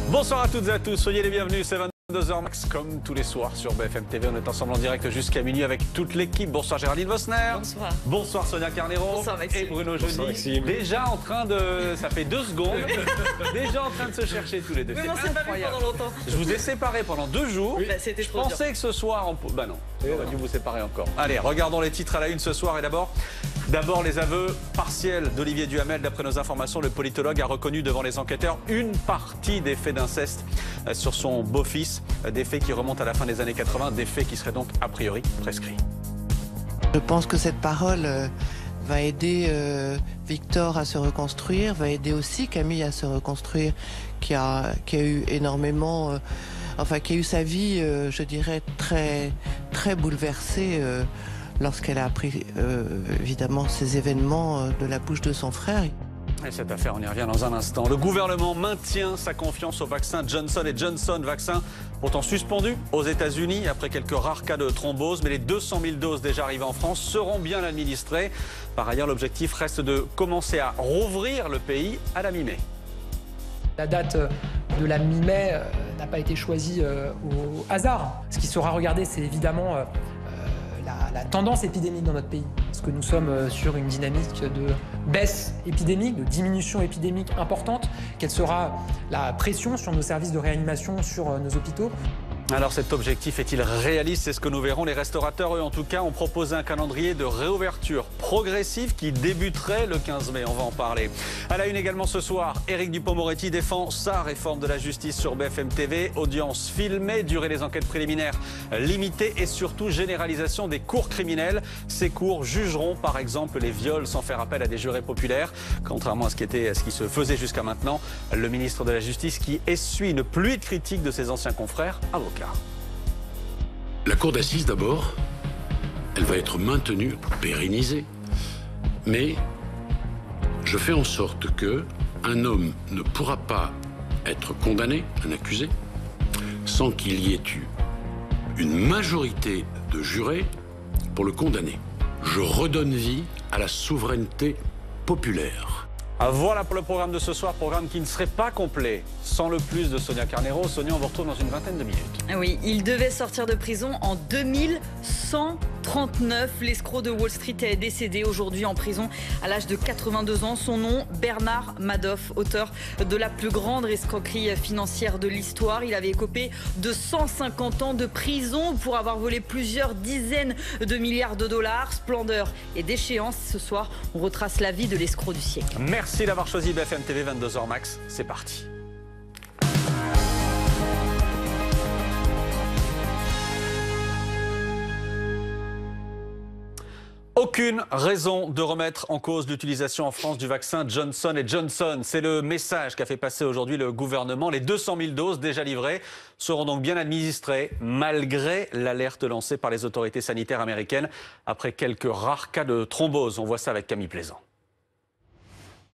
Bonsoir à toutes et à tous, soyez les bienvenus, c'est 22h max comme tous les soirs sur BFM TV. On est ensemble en direct jusqu'à minuit avec toute l'équipe. Bonsoir Géraldine Vosner. Bonsoir. Bonsoir Sonia Carnero. Bonsoir Maxime. Et Bruno Jeudi. Déjà en train de... Ça fait 2 secondes. Déjà en train de se chercher tous les deux. Oui, C'est on s'est pas vu incroyable. pendant longtemps. Je vous ai séparés pendant 2 jours. Bah, c'était Je trop dur. pensais que ce soir... Bah non, on aurait dû vous séparer encore. Allez, regardons les titres à la une ce soir. Et d'abord les aveux partiels d'Olivier Duhamel. D'après nos informations, le politologue a reconnu devant les enquêteurs une partie des faits d'inceste sur son beau-fils. Des faits qui remontent à la fin des années 80, des faits qui seraient donc a priori prescrits. Je pense que cette parole va aider Victor à se reconstruire, va aider aussi Camille à se reconstruire, qui a eu énormément, qui a eu sa vie, je dirais, très bouleversée lorsqu'elle a appris évidemment ces événements de la bouche de son frère. Et cette affaire, on y revient dans un instant. Le gouvernement maintient sa confiance au vaccin Johnson & Johnson, vaccin pourtant suspendu aux États-Unis après quelques rares cas de thrombose. Mais les 200 000 doses déjà arrivées en France seront bien administrées. Par ailleurs, l'objectif reste de commencer à rouvrir le pays à la mi-mai. La date de la mi-mai n'a pas été choisie au hasard. Ce qui sera regardé, c'est évidemment la tendance épidémique dans notre pays. Parce que nous sommes sur une dynamique de baisse épidémique, de diminution épidémique importante. Quelle sera la pression sur nos services de réanimation, sur nos hôpitaux ? Alors cet objectif est-il réaliste? C'est ce que nous verrons. Les restaurateurs, eux, en tout cas, ont proposé un calendrier de réouverture progressive qui débuterait le 15 mai. On va en parler. À la une également ce soir, Éric Dupond-Moretti défend sa réforme de la justice sur BFM TV. Audience filmée, durée des enquêtes préliminaires limitée et surtout généralisation des cours criminels. Ces cours jugeront par exemple les viols sans faire appel à des jurés populaires. Contrairement à ce qui se faisait jusqu'à maintenant, le ministre de la Justice qui essuie une pluie de critiques de ses anciens confrères avocats. La cour d'assises, d'abord, elle va être maintenue, pérennisée. Mais je fais en sorte qu'un homme ne pourra pas être condamné, un accusé, sans qu'il y ait eu une majorité de jurés pour le condamner. Je redonne vie à la souveraineté populaire. Voilà pour le programme de ce soir, programme qui ne serait pas complet sans le plus de Sonia Carnero. Sonia, on vous retrouve dans une vingtaine de minutes. Oui, il devait sortir de prison en 2139. L'escroc de Wall Street est décédé aujourd'hui en prison à l'âge de 82 ans. Son nom, Bernard Madoff, auteur de la plus grande escroquerie financière de l'histoire. Il avait écopé de 150 ans de prison pour avoir volé plusieurs dizaines de milliards de dollars. Splendeur et déchéance. Ce soir, on retrace la vie de l'escroc du siècle. Merci d'avoir choisi BFM TV 22h max. C'est parti. Aucune raison de remettre en cause l'utilisation en France du vaccin Johnson & Johnson. C'est le message qu'a fait passer aujourd'hui le gouvernement. Les 200 000 doses déjà livrées seront donc bien administrées malgré l'alerte lancée par les autorités sanitaires américaines après quelques rares cas de thrombose. On voit ça avec Camille Plaisant.